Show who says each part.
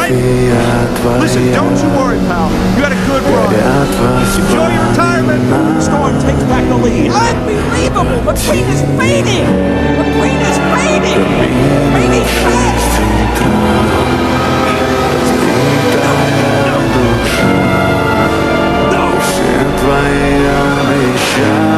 Speaker 1: Listen, don't you worry, pal. You had a good run. Enjoy your retirement. Storm takes back the lead.
Speaker 2: Unbelievable! McQueen is fading! McQueen is fading! Fading fast!
Speaker 3: Все твои обещания